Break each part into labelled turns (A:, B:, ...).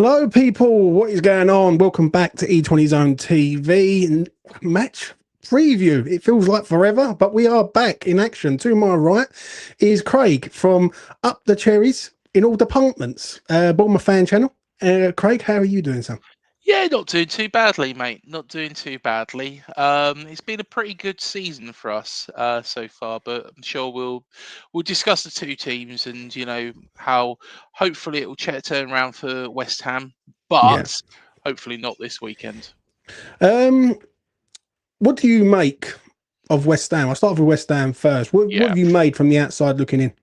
A: Hello, people. What is going on? Welcome back to E20 Zone TV and match preview. It feels like forever, but we are back in action. To my right is Craig from Up the Cherries in all departments, Bournemouth fan channel. Craig, how are you doing, son?
B: Yeah, not doing too badly, mate. Not doing too badly. It's been a pretty good season for us so far, but I'm sure we'll discuss the two teams and how hopefully it will turn around for West Ham,
A: Yeah.
B: but hopefully not this weekend.
A: Um, what do you make of West Ham? I'll start with West Ham first. What
B: Yeah.
A: have you made from the outside looking in?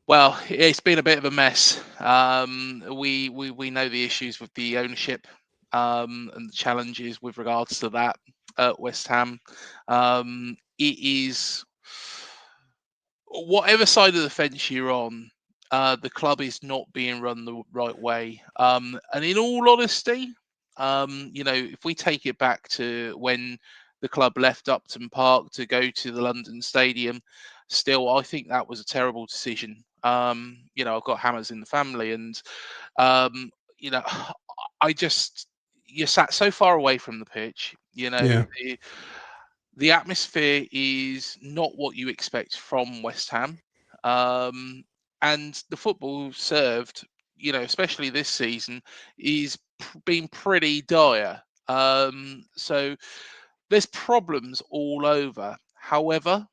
B: Well, it's been a bit of a mess. We know the issues with the ownership and the challenges with regards to that at West Ham. It is whatever side of the fence you're on. The club is not being run the right way. And in all honesty, if we take it back to when the club left Upton Park to go to the London Stadium, still, I think that was a terrible decision. I've got Hammers in the family, and um, you know, I just you're sat so far away from the pitch.
A: Yeah.
B: The atmosphere is not what you expect from West Ham, um, and the football served, especially this season, is been pretty dire. So there's problems all over. However,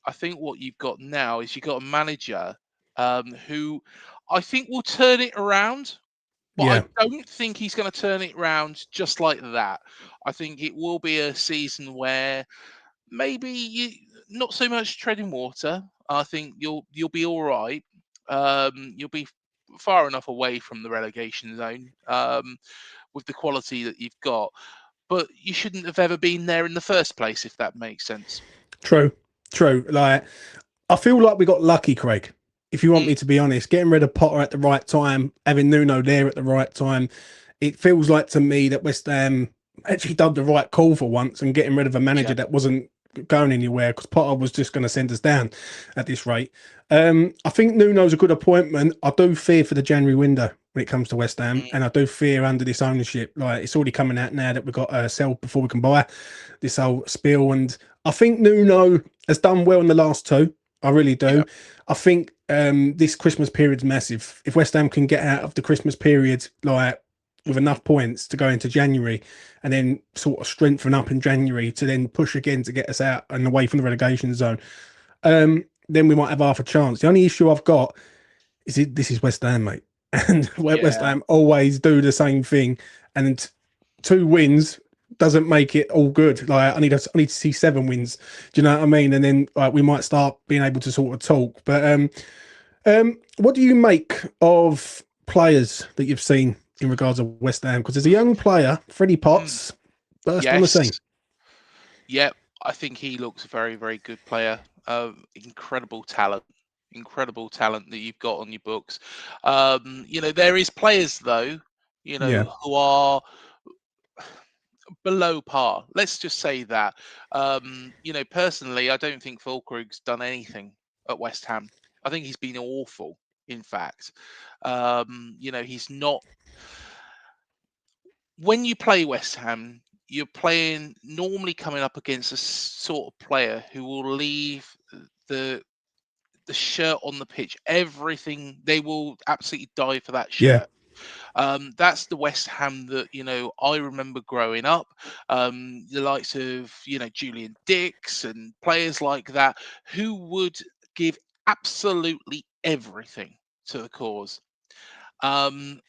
B: I think what you've got now is you've got a manager who I think will turn it around, but I
A: Yeah.
B: don't think he's going to turn it around just like that. I think it will be a season where maybe you not so much treading water. I think you'll be all right. You'll be far enough away from the relegation zone with the quality that you've got, but you shouldn't have ever been there in the first place, if that makes sense.
A: True. True. Like, I feel like we got lucky, Craig. If you want
B: Mm,
A: me to be honest, getting rid of Potter at the right time, having Nuno there at the right time, it feels like to me that West Ham actually done the right call for once and getting rid of a
B: yeah,
A: manager that wasn't going anywhere because Potter was just going to send us down at this rate. I think Nuno's a good appointment. I do fear for the January window when it comes to West Ham,
B: mm,
A: and I do fear under this ownership. Like it's already coming out now that we've got to sell before we can buy this whole spiel, and I think Nuno has done well in the last two. I really
B: yeah,
A: do. I think this Christmas period's massive. If West Ham can get out of the Christmas period like with enough points to go into January and then sort of strengthen up in January to then push again to get us out and away from the relegation zone, then we might have half a chance. The only issue I've got is this is West Ham, mate. And West
B: yeah,
A: Ham always do the same thing. And two wins doesn't make it all good. Like I need to see 7 wins. Do you know what I mean? And then like we might start being able to sort of talk. But what do you make of players that you've seen in regards of West Ham? Because there's a young player, Freddie
B: mm,
A: Potts, burst on the
B: yes,
A: scene.
B: yep. I think he looks a very, very good player. Incredible talent that you've got on your books. There is players though,
A: Yeah,
B: who are below par. Let's just say that. Personally, I don't think Fulkrug's done anything at West Ham. I think he's been awful. In fact, he's not. When you play West Ham, you're playing normally coming up against a sort of player who will leave the the shirt on the pitch. Everything they will absolutely die for that
A: yeah,
B: shirt. That's the West Ham that I remember growing up. The likes of Julian Dix and players like that who would give absolutely everything to the cause. Um,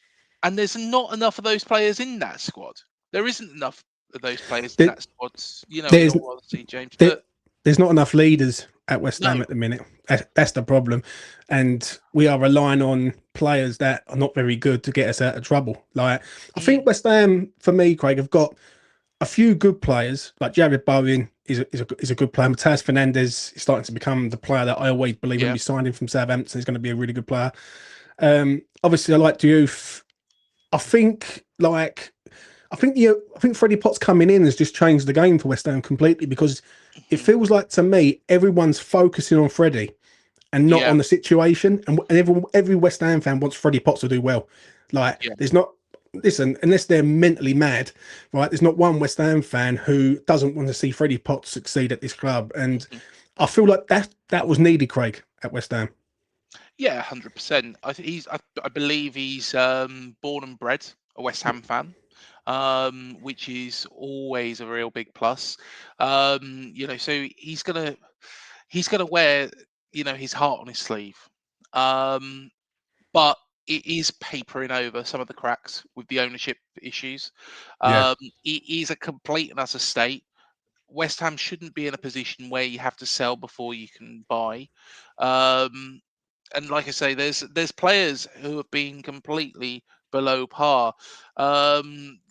B: and there's not enough of those players in that squad. There isn't enough of those players in
A: there,
B: that squad. In
A: there's
B: all honesty, James.
A: there,
B: But
A: there's not enough leaders at West Ham
B: no,
A: at the minute. That's the problem, and we are relying on players that are not very good to get us out of trouble. Like I
B: mm,
A: think West Ham, for me, Craig, have got a few good players. Like Jared Bowen is a good player. Matthias Fernandez is starting to become the player that I always believe when
B: yeah,
A: we signed him from Southampton is going to be a really good player. Obviously, I like Diouf. I think like I think Freddie Potts coming in has just changed the game for West Ham completely because it
B: mhm,
A: feels like to me everyone's focusing on Freddie and not
B: yeah,
A: on the situation, and every West Ham fan wants Freddie Potts to do well. Like,
B: Yeah.
A: there's not. Listen, unless they're mentally mad, right? There's not one West Ham fan who doesn't want to see Freddie Potts succeed at this club, and
B: Mhm.
A: I feel like that was needed, Craig, at West Ham.
B: Yeah, 100%. I think I believe he's born and bred a West Ham fan, which is always a real big plus. So he's gonna wear his heart on his sleeve. Um, but it is papering over some of the cracks with the ownership issues.
A: Yeah,
B: It is a complete and utter state. West Ham shouldn't be in a position where you have to sell before you can buy. Um, and like I say, there's players who have been completely below par.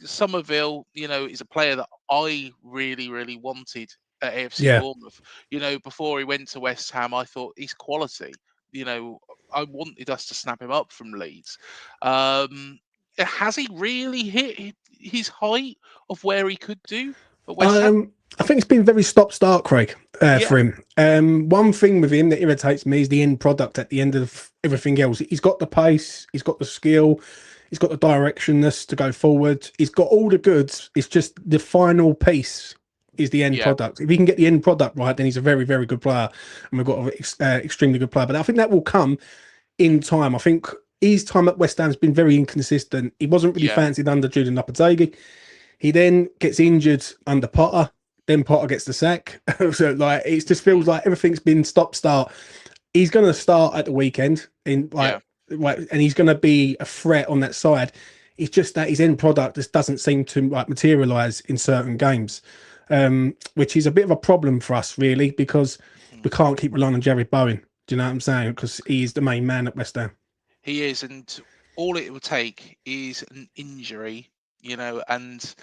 B: Somerville, is a player that I really, really wanted at AFC
A: yeah.
B: Bournemouth. Before he went to West Ham, I thought he's quality. You know, I wanted us to snap him up from Leeds. Um, has he really hit his height of where he could do at West Ham?
A: I think it's been very stop-start, Craig,
B: Yeah,
A: for him. One thing with him that irritates me is the end product at the end of everything else. He's got the pace, he's got the skill, he's got the directionness to go forward. He's got all the goods. It's just the final piece is the end
B: yeah,
A: product. If he can get the end product right, then he's a very, very good player, and we've got an extremely good player. But I think that will come in time. I think his time at West Ham's been very inconsistent. He wasn't really
B: yeah.
A: fancied under Julian Lopetegui. He then gets injured under Potter. Then Potter gets the sack. So like it just feels like everything's been stop start. He's going to start at the weekend in
B: Yeah.
A: and he's going to be a threat on that side. It's just that his end product just doesn't seem to like materialize in certain games, which is a bit of a problem for us really because
B: Mhm.
A: we can't keep relying on Jerry Bowen. Do you know what I'm saying? Because he's the main man at West Ham.
B: He is, and all it will take is an injury, and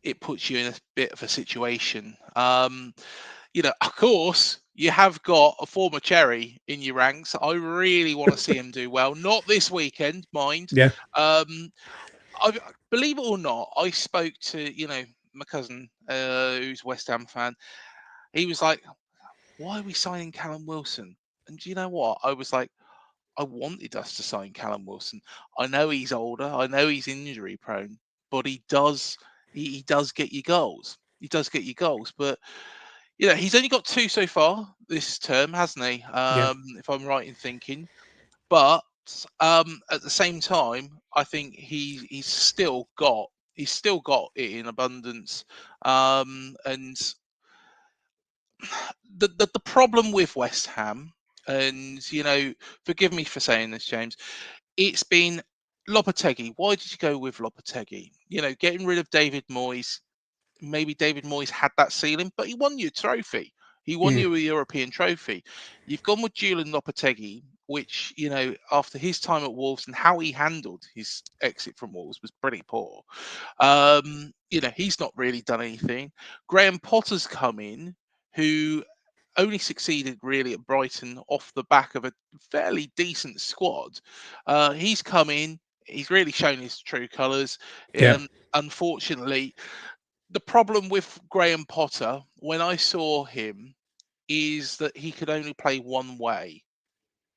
B: it puts you in a bit of a situation. Of course, you have got a former Cherry in your ranks. I really want to see him do well. Not this weekend, mind.
A: Yeah,
B: Um, believe it or not, I spoke to my cousin, who's a West Ham fan. He was like, "Why are we signing Callum Wilson?" And do you know what? I was like, I wanted us to sign Callum Wilson. I know he's older. I know he's injury prone, but he does get you goals. He does get you goals. But he's only got two so far this term, hasn't he?
A: yeah.
B: If I'm right in thinking. But at the same time, I think he's still got it in abundance. And the problem with West Ham, and forgive me for saying this, James, it's been Lopetegui. Why did you go with Lopetegui? Getting rid of David Moyes. Maybe David Moyes had that ceiling, but he won you a trophy. He won
A: Mm,
B: you a European trophy. You've gone with Julian Lopetegui, which, after his time at Wolves and how he handled his exit from Wolves was pretty poor. He's not really done anything. Graham Potter's come in, who only succeeded really at Brighton off the back of a fairly decent squad. He's come in, he's really shown his true colours.
A: yeah.
B: Unfortunately, the problem with Graham Potter, when I saw him, is that he could only play one way.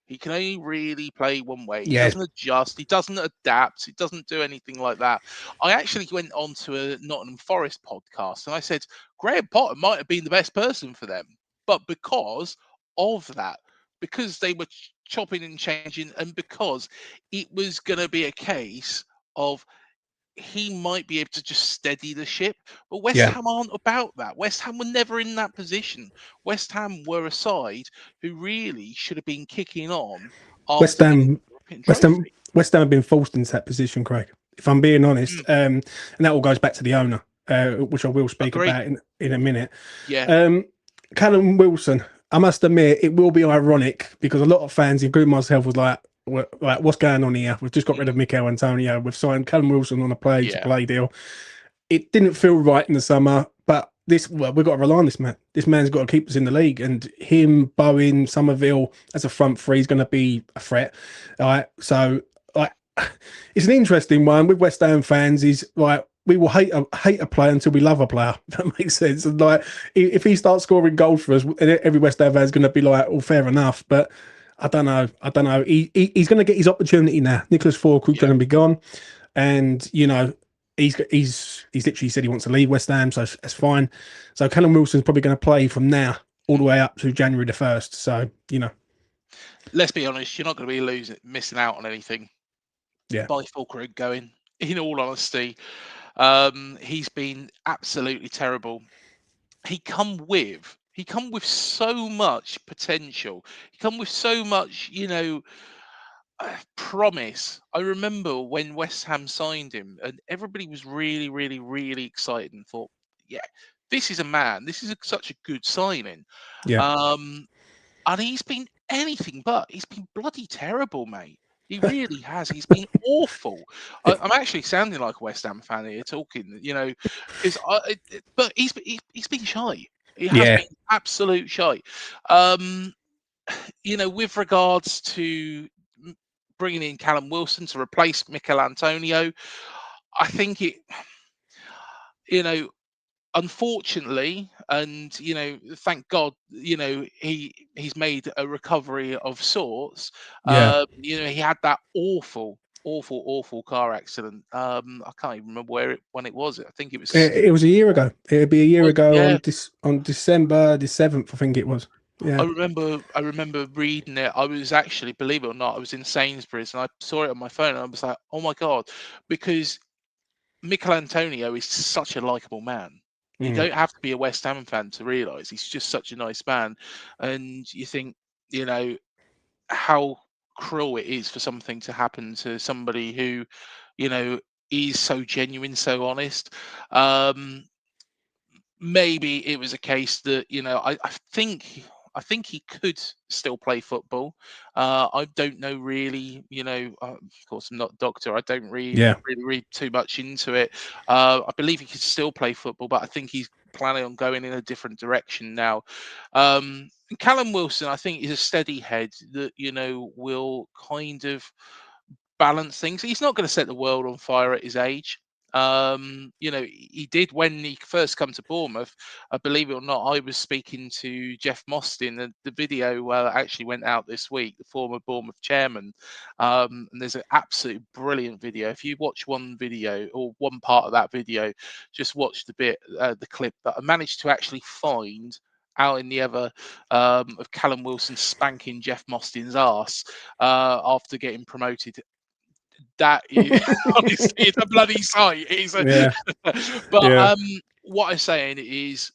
B: He can only really play one way. He
A: Yeah,
B: doesn't adjust. He doesn't adapt. He doesn't do anything like that. I actually went on to a Nottingham Forest podcast and I said Graham Potter might have been the best person for them, but because of that, because they were chopping and changing, and because it was going to be a case of he might be able to just steady the ship. But West
A: yeah.
B: Ham aren't about that. West Ham were never in that position. West Ham were a side who really should have been kicking on
A: West
B: after winning
A: Ham,
B: the European
A: West Ham,
B: trophy.
A: West Ham have been forced into that position, Craig. If I'm being honest,
B: Mm,
A: and that all goes back to the owner, which I will speak
B: agree.
A: about in a minute.
B: Yeah.
A: Um, Callum Wilson, I must admit, it will be ironic because a lot of fans, including myself, was like, what's going on here? We've just got rid of
B: Mm,
A: Mikel Antonio. We've signed Callum Wilson on a
B: yeah.
A: play deal. It didn't feel right in the summer, but we've got to rely on this man. This man's got to keep us in the league, and him, Bowen, Somerville as a front three is going to be a threat. All right, so like it's an interesting one with West Ham fans. Is like we will hate a player until we love a player. If that makes sense. And like if he starts scoring goals for us, every West Ham fan is going to be like, "Oh, fair enough," but I don't know. I don't know. He's going to get his opportunity now. Nicholas Fulcroot's
B: Yeah.
A: going to be gone, and he's literally said he wants to leave West Ham, so that's fine. So Callum Wilson's probably going to play from now all the way up to January the 1st. So
B: Let's be honest, you're not going to be missing out on anything
A: yeah,
B: by Fulkrug going. In all honesty, he's been absolutely terrible. He come with so much potential. He come with so much, promise. I remember when West Ham signed him, and everybody was really, really, really excited and thought, "Yeah, this is a man. This is such a good signing."
A: yeah,
B: Um, and he's been anything but. He's been bloody terrible, mate. He really has. He's been awful. I'm actually sounding like a West Ham fan here, talking, because but he's been shy. He has
A: yeah,
B: been absolute shy. Um, with regards to bringing in Callum Wilson to replace Mikel Antonio, I think you know, unfortunately, and thank God, he's made a recovery of sorts.
A: yeah.
B: He had that awful, awful, awful car accident. I can't even remember when it was. I think it was.
A: It was a year ago. It'd be a year ago
B: Yeah,
A: on December the 7th, I think it was.
B: I
A: Yeah,
B: remember. I remember reading it. I was actually, believe it or not, I was in Sainsbury's and I saw it on my phone and I was like, oh my God, because Mikel Antonio is such a likable man. You
A: mm,
B: don't have to be a West Ham fan to realise he's just such a nice man. And you think, how cruel it is for something to happen to somebody who, you know, is so genuine, so honest. Um, Maybe it was a case that I think he could still play football. I don't know really. Of course, I'm not a doctor. I don't
A: yeah,
B: really read too much into it. I believe he could still play football, but I think he's planning on going in a different direction now. And Callum Wilson, I think, is a steady head that will kind of balance things. He's not going to set the world on fire at his age. He did when he first come to Bournemouth. Believe it or not, I was speaking to Jeff Mostyn, and the video actually went out this week. The former Bournemouth chairman, and there's an absolute brilliant video. If you watch one video or one part of that video, just watch the clip that I managed to actually find out in the other of Callum Wilson spanking Jeff Mostyn's ass after getting promoted. That is honestly, it's a bloody sight. It's a,
A: yeah,
B: but
A: yeah,
B: what I'm saying is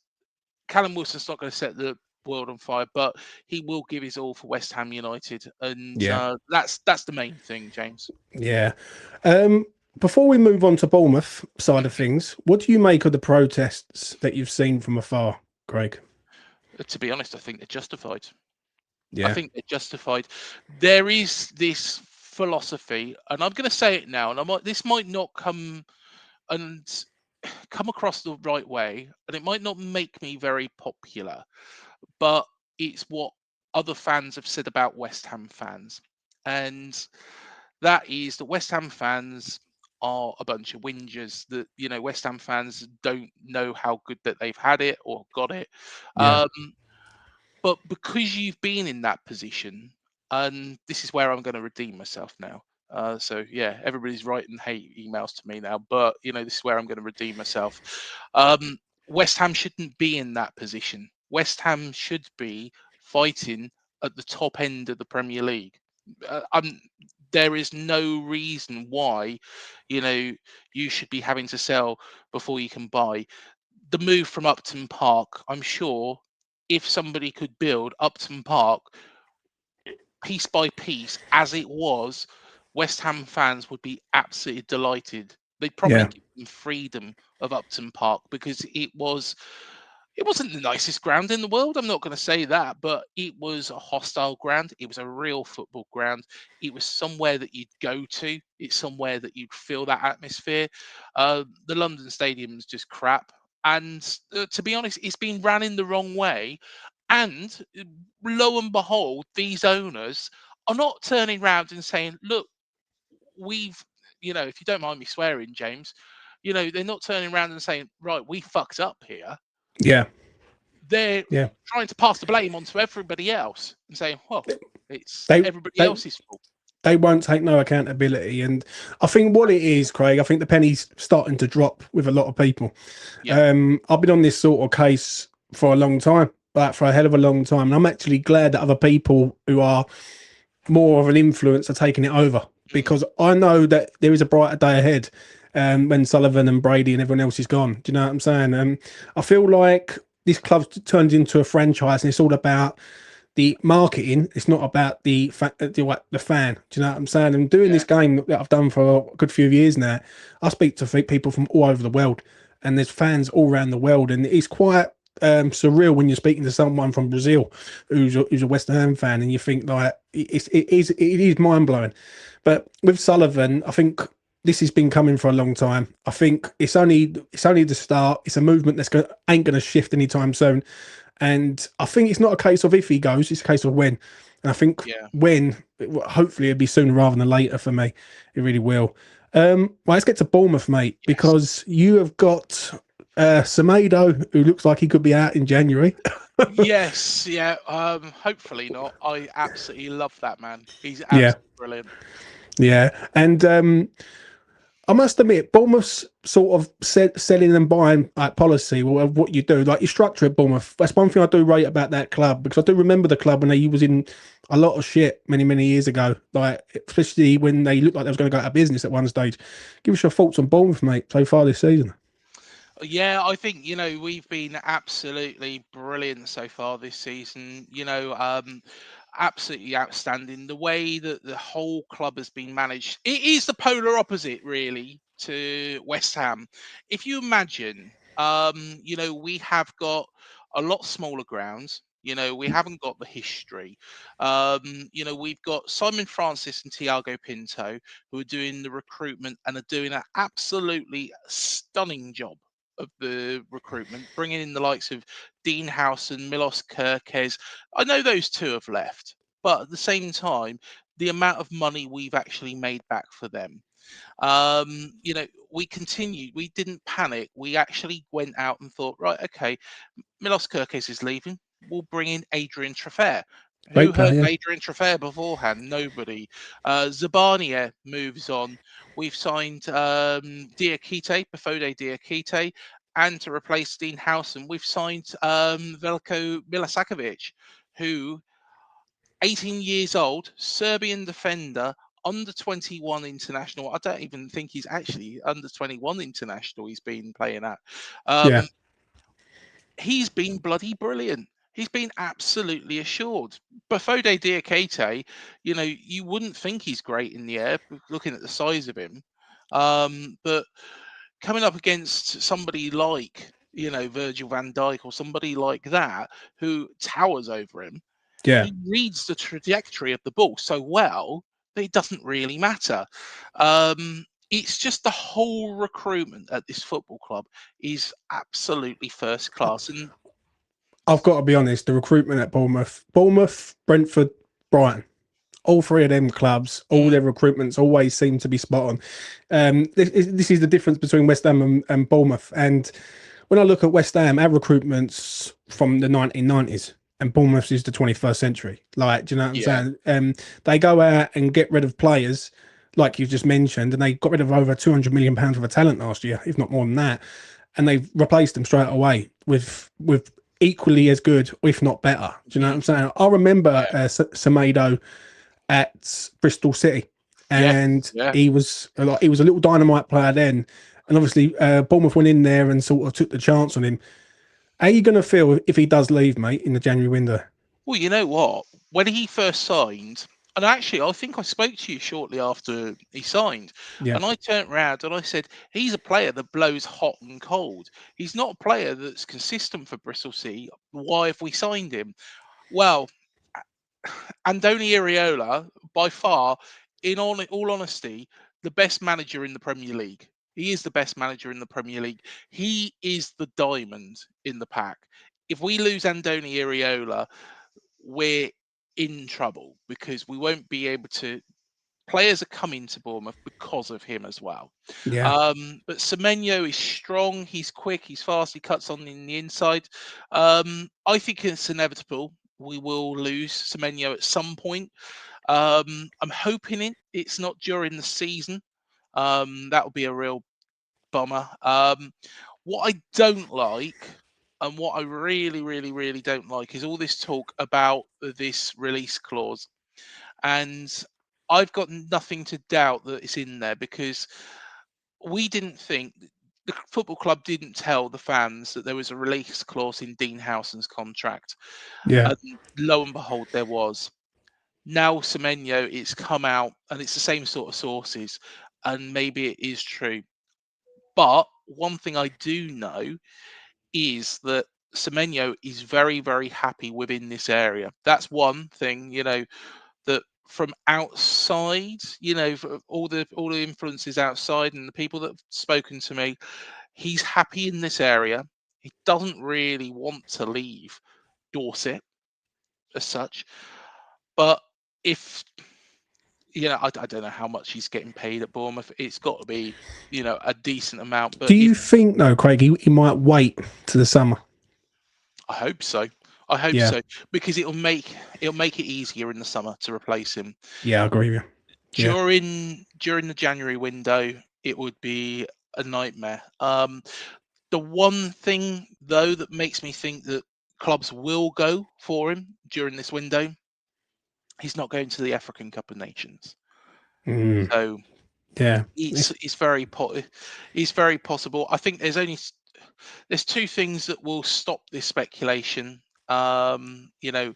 B: Callum Wilson's not going to set the world on fire, but he will give his all for West Ham United, and
A: yeah,
B: that's the main thing, James.
A: yeah. Um, Before we move on to Bournemouth side of things, what do you make of the protests that you've seen from afar, Craig?
B: To be honest, I think they're justified. I
A: Yeah,
B: think they're justified. There is this philosophy, and I'm going to say it now, and this might not and come across the right way, and it might not make me very popular, but it's what other fans have said about West Ham fans. And that is the West Ham fans are a bunch of whingers, that West Ham fans don't know how good that they've had it or got it.
A: yeah,
B: Um, but because you've been in that position, and this is where I'm going to redeem myself now. So yeah, everybody's writing hate emails to me now, but this is where I'm going to redeem myself. Um, West Ham shouldn't be in that position. West Ham should be fighting at the top end of the Premier League. There is no reason why, you know, you should be having to sell before you can buy. The move from Upton Park, I'm sure if somebody could build Upton Park piece by piece as it was, West Ham fans would be absolutely delighted. They'd probably
A: yeah,
B: give them freedom of Upton Park because it wasn't the nicest ground in the world. I'm not going to say that, but it was a hostile ground. It was a real football ground. It was somewhere that you'd go to. It's somewhere that you'd feel that atmosphere. The London Stadium's just crap. And to be honest, it's been ran in the wrong way. And lo and behold, these owners are not turning around and saying, look, we've, if you don't mind me swearing, James, they're not turning around and saying, right, we fucked up here.
A: yeah,
B: they're
A: Yeah.
B: trying to pass the blame onto everybody else and saying, well, it's
A: They
B: everybody
A: they
B: else's fault.
A: they won't take no accountability. And I think what it is, Craig, I think the penny's starting to drop with a lot of people.
B: Yeah.
A: I've been on this sort of case for a long time, like for a hell of a long time. And I'm actually glad that other people who are more of an influence are taking it over,
B: Mm.
A: because I know that there is a brighter day ahead when Sullivan and Brady and everyone else is gone. Do you know what I'm saying? I feel like this club's turned into a franchise and it's all about the marketing. It's not about the fan. Do you know what I'm saying? And doing
B: Yeah.
A: this game that I've done for a good few years now, I speak to people from all over the world, and there's fans all around the world, and it's quite surreal when you're speaking to someone from Brazil who's a West Ham fan, and you think like it is mind blowing. But with Sullivan, I think this has been coming for a long time. I think it's only the start. It's a movement ain't gonna shift anytime soon. And I think it's not a case of if he goes, it's a case of when. And I think
B: Yeah.
A: when, hopefully, it'll be sooner rather than later for me. It really will. Well, let's get to Bournemouth, mate,
B: Yes.
A: because you have got Semedo, who looks like he could be out in January.
B: Yes. Yeah. Hopefully not. I absolutely love that man. He's
A: Yeah,
B: absolutely brilliant.
A: yeah. And I must admit, Bournemouth's sort of selling and buying like policy, or what you do, like your structure at Bournemouth. That's one thing I do rate about that club, because I do remember the club when they was in a lot of shit many, many years ago. Like especially when they looked like they was going to go out of business at one stage. Give us your thoughts on Bournemouth, mate, so far this season.
B: Yeah, I think, we've been absolutely brilliant so far this season. Absolutely outstanding. The way that the whole club has been managed, it is the polar opposite, really, to West Ham. If you imagine, we have got a lot smaller grounds. We haven't got the history. We've got Simon Francis and Tiago Pinto who are doing the recruitment and are doing an absolutely stunning job of the recruitment, bringing in the likes of Dean House and Milos Kerkez. I know those two have left, but at the same time, the amount of money we've actually made back for them. We continued. We didn't panic. We actually went out and thought, right, okay, Milos Kerkez is leaving. We'll bring in Adrian Traffair. Who
A: Great
B: heard of
A: player.
B: Adrian Traffair beforehand? Nobody. Zabania moves on. We've signed Diakite, Bafode Diakite, and to replace Dean Howson, we've signed Veliko Milasakovic, who 18 years old, Serbian defender, under 21 international. I don't even think he's actually under 21 international he's been playing at.
A: Yeah,
B: Um, he's been bloody brilliant. He's been absolutely assured. Bafode Diakite, you wouldn't think he's great in the air, looking at the size of him. But coming up against somebody like, Virgil van Dijk or somebody like that who towers over him,
A: yeah.
B: he reads the trajectory of the ball so well that it doesn't really matter. It's just the whole recruitment at this football club is absolutely first class. And
A: I've got to be honest. The recruitment at Bournemouth, Brentford, Brighton, all three of them clubs, all
B: mm,
A: their recruitments always seem to be spot on. This is the difference between West Ham and Bournemouth. And when I look at West Ham, our recruitment's from the 1990s, and Bournemouth's is the 21st century. Like, do you know what I'm
B: yeah,
A: saying? They go out and get rid of players, like you've just mentioned, and they got rid of over £200 million worth of talent last year, if not more than that, and they've replaced them straight away with equally as good, if not better. Do you know what
B: mm,
A: I'm saying? I remember
B: yeah,
A: Semedo at Bristol City,
B: yeah,
A: and
B: yeah.
A: he was a little dynamite player then. And obviously, Bournemouth went in there and sort of took the chance on him. How are you going to feel if he does leave, mate, in the January window?
B: Well, you know what? When he first signed, and actually, I think I spoke to you shortly after he signed,
A: Yeah,
B: and I turned around and I said, he's a player that blows hot and cold. He's not a player that's consistent for Bristol City. Why have we signed him? Well, Andoni Iraola, by far, in all honesty, the best manager in the Premier League. He is the best manager in the Premier League. He is the diamond in the pack. If we lose Andoni Iraola, we're in trouble because we won't be able to players are coming to Bournemouth because of him as well.
A: Yeah.
B: But Semenyo is strong. He's quick. He's fast. He cuts on in the inside. I think it's inevitable. We will lose Semenyo at some point. I'm hoping it's not during the season. That would be a real bummer. What I don't like, and what I really, really, really don't like, is all this talk about this release clause. And I've got nothing to doubt that it's in there because we didn't think the football club didn't tell the fans that there was a release clause in Dean Howson's contract.
A: Yeah.
B: And lo and behold, there was. Now Semenyo, it's come out and it's the same sort of sources, and maybe it is true. But one thing I do know is that Semenyo is very, very happy within this area. That's one thing, that from outside, all the influences outside and the people that have spoken to me, he's happy in this area. He doesn't really want to leave Dorset as such. But if I don't know how much he's getting paid at Bournemouth. It's got to be, a decent amount.
A: Do
B: But if
A: you think though, Craig, he might wait to the summer?
B: I hope so. I hope
A: Yeah.
B: so because it'll make it easier in the summer to replace him.
A: Yeah, I agree with you. Yeah.
B: During the January window, it would be a nightmare. The one thing though that makes me think that clubs will go for him during this window, he's not going to the African Cup of Nations.
A: Mm,
B: So
A: yeah.
B: it's very possible. I think there's two things that will stop this speculation. The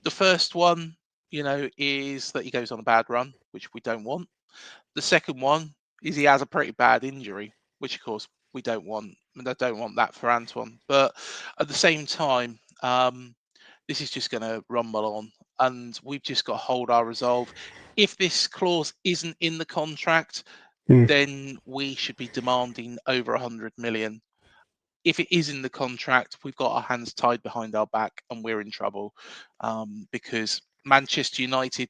B: first one, is that he goes on a bad run, which we don't want. The second one is he has a pretty bad injury, which of course we don't want. And I don't want that for Antoine. But at the same time, this is just going to rumble on, and we've just got to hold our resolve. If this clause isn't in the contract,
A: Mm,
B: then we should be demanding over 100 million. If it is in the contract, we've got our hands tied behind our back and we're in trouble, because Manchester United,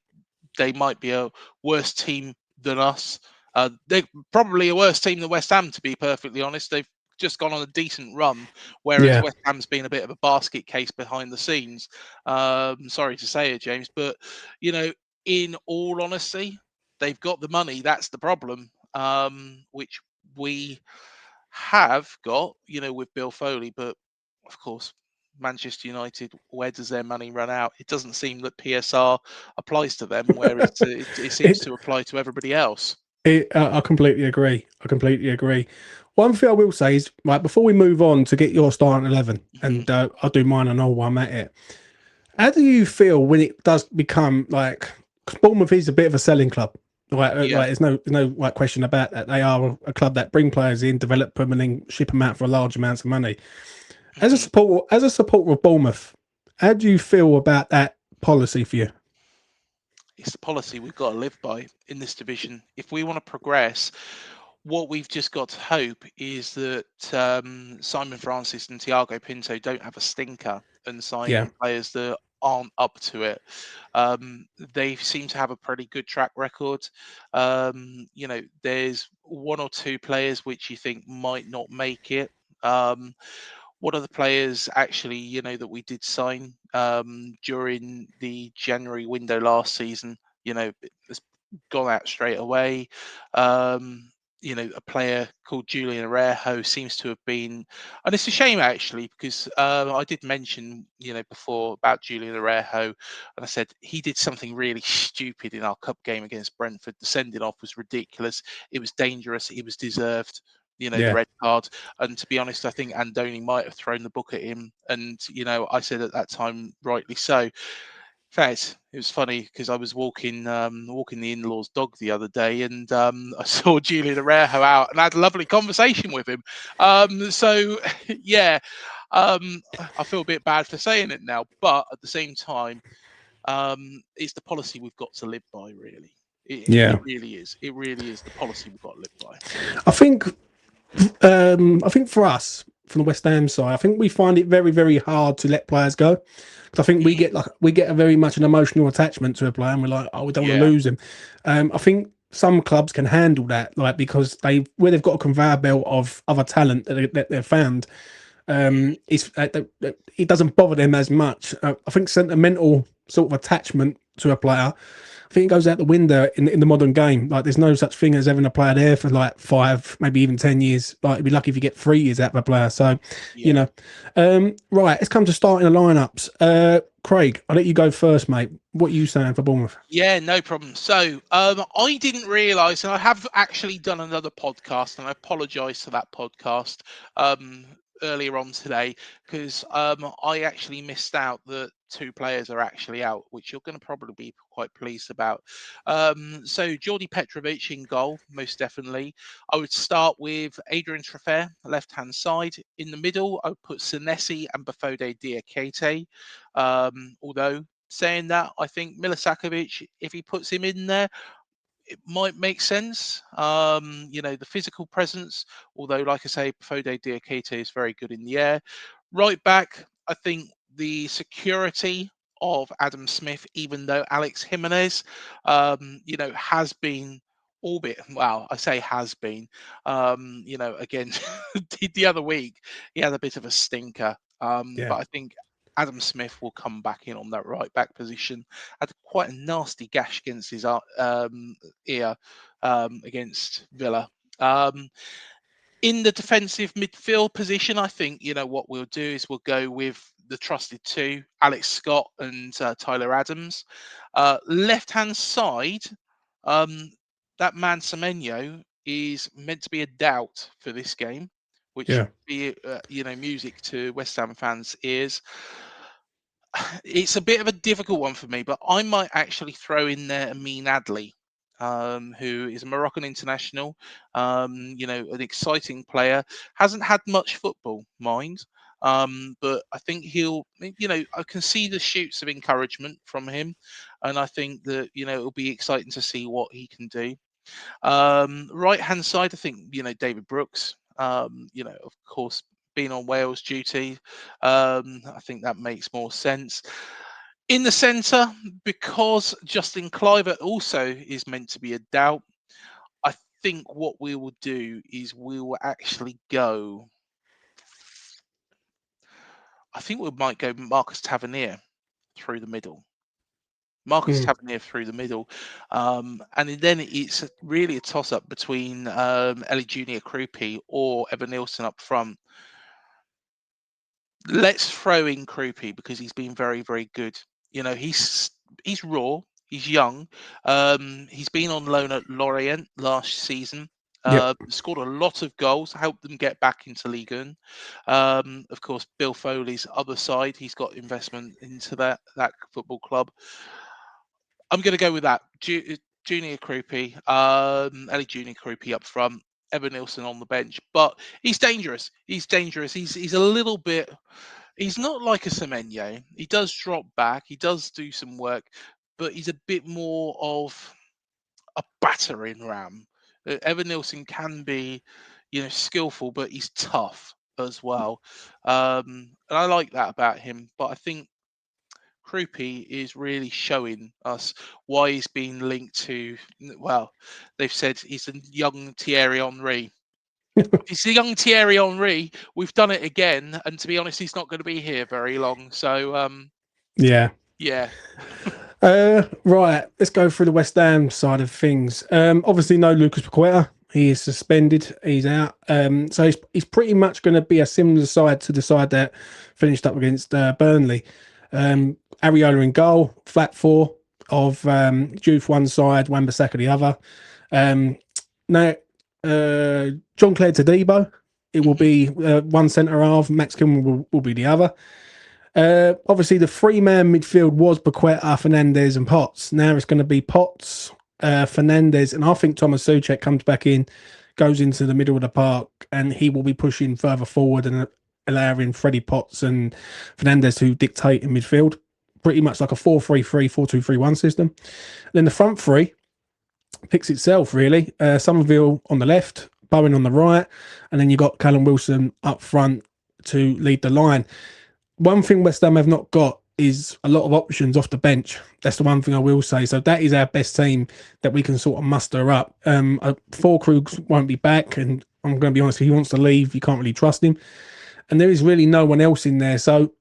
B: they might be a worse team than us. They're probably a worse team than West Ham, to be perfectly honest. They've just gone on a decent run, whereas
A: yeah.
B: West Ham's been a bit of a basket case behind the scenes. Sorry to say it, James, but in all honesty, they've got the money. That's the problem, which we have got, with Bill Foley. But of course, Manchester United, where does their money run out? It doesn't seem that PSR applies to them, whereas it seems
A: It,
B: to apply to everybody else.
A: I completely agree. I completely agree. One thing I will say is, right, before we move on to get your starting 11,
B: hmm
A: and I'll do mine and all while I'm at it. How do you feel when it does become like, 'cause Bournemouth is a bit of a selling club?
B: Yeah.
A: There's no like question about that. They are a club that bring players in, develop them, and then ship them out for large amounts of money.
B: hmm
A: As a supporter of Bournemouth, how do you feel about that policy for you?
B: It's the policy we've got to live by in this division. If we want to progress, what we've just got to hope is that Simon Francis and Thiago Pinto don't have a stinker and
A: Yeah,
B: sign players that aren't up to it. They seem to have a pretty good track record. There's one or two players which you think might not make it. Um, what are the players actually, that we did sign during the January window last season? It's gone out straight away. Um, a player called Julian Arejo seems to have been, and it's a shame actually because I did mention, before about Julian Arejo, and I said he did something really stupid in our cup game against Brentford. The sending off was ridiculous. It was dangerous. It was deserved. The
A: yeah,
B: red card. And to be honest, I think Andoni might have thrown the book at him. And I said at that time, rightly so. In fact, it was funny because I was walking the in-laws' dog the other day, and I saw Julian Arejo out, and I had a lovely conversation with him. So yeah, I feel a bit bad for saying it now, but at the same time, it's the policy we've got to live by. Really, it
A: yeah.
B: really is. It really is the policy we've got to live by.
A: I think I think for us, from the West Ham side, I think we find it very, very hard to let players go. Because I think
B: Mm,
A: we get a very much an emotional attachment to a player, and we're like, oh, we don't want to
B: yeah,
A: lose him. I think some clubs can handle that, like because they've got a conveyor belt of other talent that they've found.
B: mm,
A: It doesn't bother them as much. I think sentimental sort of attachment to a player, I think it goes out the window in the modern game. Like, there's no such thing as having a player there for like 5, maybe even 10 years. Like, you'd be lucky if you get 3 years out of a player. So, you
B: yeah.
A: know, right. Let's come to starting the lineups. Craig, I'll let you go first, mate. What are you saying for Bournemouth?
B: Yeah, no problem. So, I didn't realise, and I have actually done another podcast, and I apologise for that podcast um, earlier on today because I actually missed out that 2 players are actually out, which you're going to probably be quite pleased about. So, Jordi Petrovic in goal, most definitely. I would start with Adrian Traffer, left-hand side. In the middle, I would put Senesi and Bafode Diakite. Although saying that, I think Milisakovic, if he puts him in there, it might make sense. The physical presence, although, like I say, Fode Diakite is very good in the air. Right back, I think the security of Adam Smith, even though Alex Jimenez, has been albeit, well, I say has been, again, the other week, he had a bit of a stinker.
A: Yeah,
B: But I think Adam Smith will come back in on that right back position. Had quite a nasty gash against his ear against Villa. Um, in the defensive midfield position, I think what we'll do is we'll go with the trusted 2, Alex Scott and Tyler Adams. Left hand side, um, that man Semenyo is meant to be a doubt for this game, which
A: yeah,
B: will be music to West Ham fans' ears. It's a bit of a difficult one for me, but I might actually throw in there Amin Adli, who is a Moroccan international, an exciting player. Hasn't had much football, mind, but I think I can see the shoots of encouragement from him, and I think that, it'll be exciting to see what he can do. Right hand side, I think, David Brooks, of course, being on Wales duty, I think that makes more sense. In the centre, because Justin Cliver also is meant to be a doubt, I think what we will do is we will actually go. I think we might go Marcus Tavernier through the middle. Marcus
A: mm,
B: Tavernier through the middle. And then it's really a toss up between Ellie Junior Krupi or Evan Nielsen up front. Let's throw in Krupi because he's been very, very good. He's raw, he's young. He's been on loan at Lorient last season.
A: yep,
B: Scored a lot of goals, helped them get back into Ligue 1. Of course, Bill Foley's other side, he's got investment into that football club. I'm going to go with that. Junior Krupi, Ellie Junior Krupi up front, Evan Nielsen on the bench. But he's dangerous. He's dangerous. He's a little bit. He's not like a Semenyo. He does drop back. He does do some work, but he's a bit more of a battering ram. Evan Nielsen can be, skillful, but he's tough as well. And I like that about him. But I think Krupi is really showing us why he's been linked to. Well, they've said he's the young Thierry Henry. He's the young Thierry Henry. We've done it again, and to be honest, he's not going to be here very long. So,
A: yeah.
B: yeah.
A: Right, let's go through the West Ham side of things. Obviously, no Lucas Paqueta. He is suspended. He's out. So he's pretty much going to be a similar side to the side that finished up against Burnley. Ariola in goal, flat 4 of Juve one side, Wan-Bissaka the other. Now, John Clare Todibo. It will
B: Mhm.
A: be one centre half. Max Kilman will be the other. Obviously, the 3-man midfield was Paqueta, Fernandez, and Potts. Now it's going to be Potts, Fernandez, and I think Thomas Soucek comes back in, goes into the middle of the park, and he will be pushing further forward and allowing Freddie Potts and Fernandez to dictate in midfield. Pretty much like a 4-3-3, 4-2-3-1 system. Then the front 3 picks itself, really. Somerville on the left, Bowen on the right, and then you got Callum Wilson up front to lead the line. One thing West Ham have not got is a lot of options off the bench. That's the one thing I will say. So that is our best team that we can sort of muster up. Fulkrug won't be back, and I'm going to be honest, if he wants to leave, you can't really trust him. And there is really no one else in there. So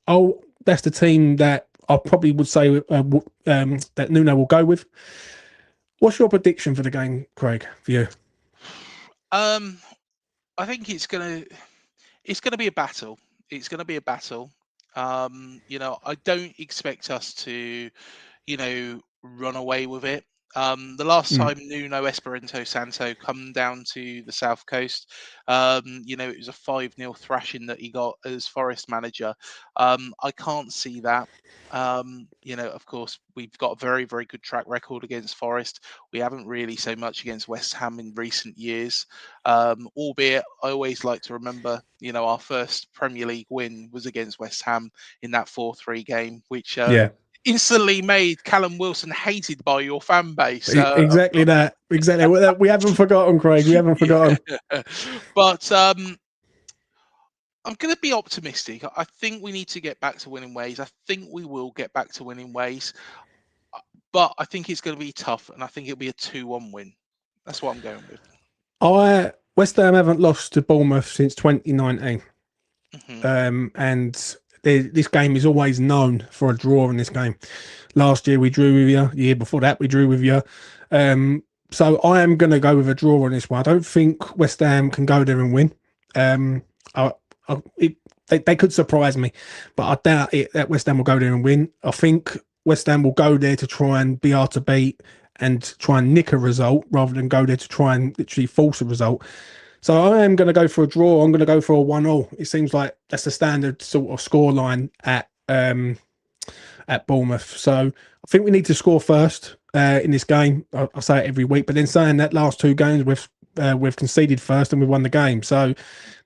A: that's the team that I probably would say that Nuno will go with. What's your prediction for the game, Craig, for you?
B: I think it's gonna be a battle. It's gonna be a battle. I don't expect us to, run away with it. The last time Nuno Esperanto Santo come down to the South Coast, it was a 5-0 thrashing that he got as Forest manager. I can't see that. Of course, we've got a very, very good track record against Forest. We haven't really so much against West Ham in recent years. Albeit, I always like to remember, our first Premier League win was against West Ham in that 4-3 game, which
A: Yeah.
B: instantly made Callum Wilson hated by your fan base.
A: Exactly that. Exactly. We haven't forgotten, Craig. We haven't forgotten.
B: Yeah. But I'm going to be optimistic. I think we need to get back to winning ways. I think we will get back to winning ways. But I think it's going to be tough, and I think it'll be a 2-1 win. That's what I'm going with.
A: West Ham haven't lost to Bournemouth since 2019. And this game is always known for a draw in this game. Last year we drew with you. The year before that we drew with you. So I am going to go with a draw on this one. I don't think West Ham can go there and win. They could surprise me, but I doubt it that West Ham will go there and win. I think West Ham will go there to try and be hard to beat and try and nick a result rather than go there to try and literally force a result. So I am going to go for a draw. I'm going to go for a 1-1. It seems like that's the standard sort of scoreline at Bournemouth. So I think we need to score first in this game. I say it every week, but then saying that last two games we've conceded first and we won the game. So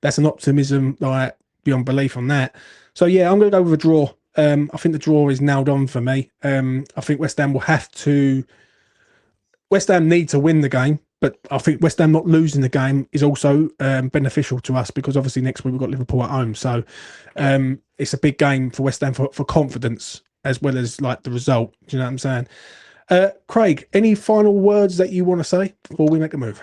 A: that's an optimism like beyond belief on that. So yeah, I'm going to go with a draw. I think the draw is nailed on for me. I think West Ham need to win the game, but I think West Ham not losing the game is also beneficial to us because obviously next week we've got Liverpool at home. So it's a big game for West Ham for confidence as well as like the result. Do you know what I'm saying? Craig, any final words that you want to say before we make a move?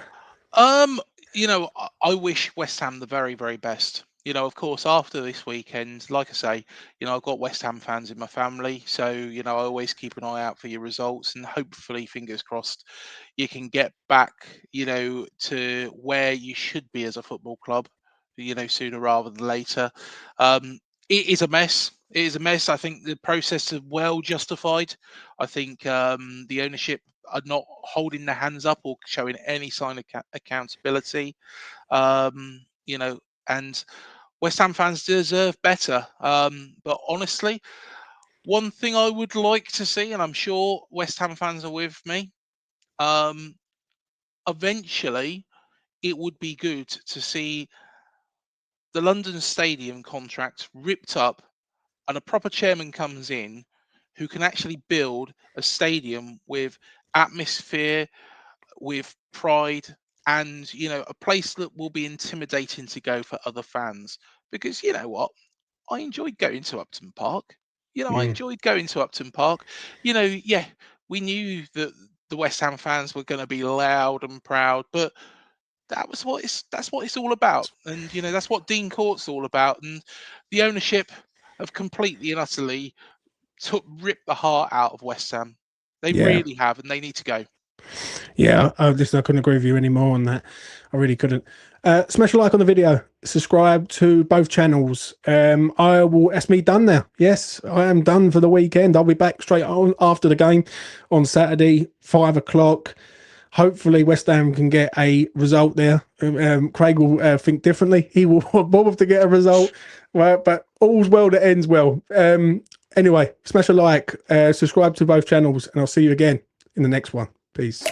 B: I wish West Ham the very, very best. Of course, after this weekend, like I say, I've got West Ham fans in my family. So, I always keep an eye out for your results and hopefully, fingers crossed, you can get back, to where you should be as a football club, sooner rather than later. It is a mess. It is a mess. I think the process is well justified. I think the ownership are not holding their hands up or showing any sign of accountability. And West Ham fans deserve better. But honestly, one thing I would like to see, and I'm sure West Ham fans are with me, eventually it would be good to see the London Stadium contract ripped up and a proper chairman comes in who can actually build a stadium with atmosphere, with pride, and a place that will be intimidating to go for other fans. Because you know what, I enjoyed going to Upton Park. I enjoyed going to Upton Park. Yeah, we knew that the West Ham fans were going to be loud and proud, but that's what it's all about. And that's what Dean Court's all about. And the ownership have completely and utterly ripped the heart out of West Ham. They really have, and they need to go.
A: Yeah, I couldn't agree with you anymore on that. I really couldn't. Smash a like on the video. Subscribe to both channels. That's me done now. Yes, I am done for the weekend. I'll be back straight on after the game on Saturday, 5 o'clock. Hopefully, West Ham can get a result there. Craig will think differently. He will want Bournemouth to get a result. Well, but all's well that ends well. Anyway, smash a like, subscribe to both channels, and I'll see you again in the next one. Peace.